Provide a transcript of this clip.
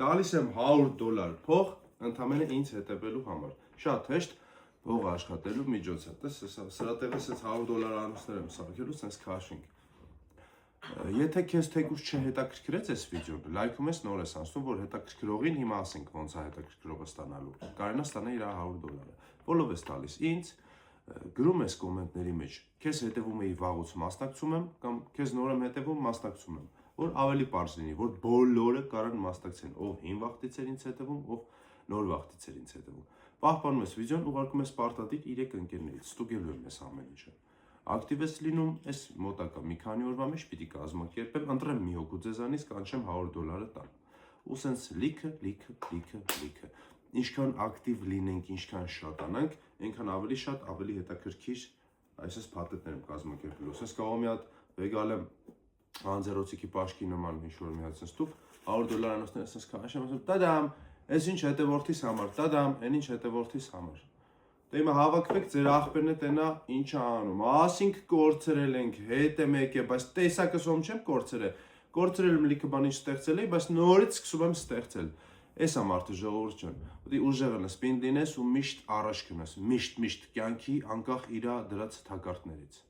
տալիս եմ $100 փող ընդամենը ինձ հետևելու համար։ Շատ հեշտ փող աշխատելու միջոց է։ Տես սրա տեղը սենց $100 անունցներ եմ սարքելու, սենց քաշինգ։ Եթե քեզ թեկուզ չհետաքրքրեց այս վիդեոն, լայքում ես նոր ես անցնում, որ հետաքրքրողին հիմա ասենք ոնց է հետաքրքրողը ստանալու։ Կարենա ստանա իր $100։ Բոլով ես տալիս ինձ, գրում ես կոմենտների մեջ, քեզ հետևում էի վաղուց մասնակցում եմ, կամ քեզ նոր եմ հետևում մասնակցում եմ, որ ավելի պարզ լինի, որ բոլորը կարան մասնակցեն, ով հին վաղտից էր ինձ հետևում, ով նոր վաղտից էր ինձ հետևում։ Պահպանում ես վիդեոն, ուղարկում ես պարտադիր 3 ընկերներից, ստուգելու եմ ես ամեն ինչը։ Ակտիվ ես լինում, այս մոտակա մի քանի օրվա մեջ պիտի կազմակերպեմ, ընտրեմ մի հոգու ձեզանից, կանչեմ $100 տան։ Ու սենց լիքը։ Ինչքան ակտիվ լինենք, ինչքան շատանանք, այնքան ավելի շատ, ավելի հետաքրքիր այսպես փաթեթներ եմ կազմակերպելու։ Սենց կարող մի հատ վեգալ եմ անձեռոցիկի պաշկի նման ինչ-որ մի հատ սենց տուփ, $100 անոցներ սենց քաշեմ, ասում տադամ, այս ինչ հետևորդիս համար, տադամ, այն ինչ հետևորդիս համար։ Դե հիմա հավաքվեք, ձեր աղբերն է տենա ինչ է անում, ասինք կորցրել ենք, հետ եմ եկել, բայց տեսակս ում չեմ կորցրել, կորցրել եմ լիքը բան ինչ ստեղծել էի, բայց նորից սկսում եմ ստեղծել, էս է մարդը ժողովուրդ ջան, պետք է ուժեղ լինես, պինդ լինես ու միշտ առաջ գնաս, միշտ կյանքի անկախ իրա դրած թակարդներից։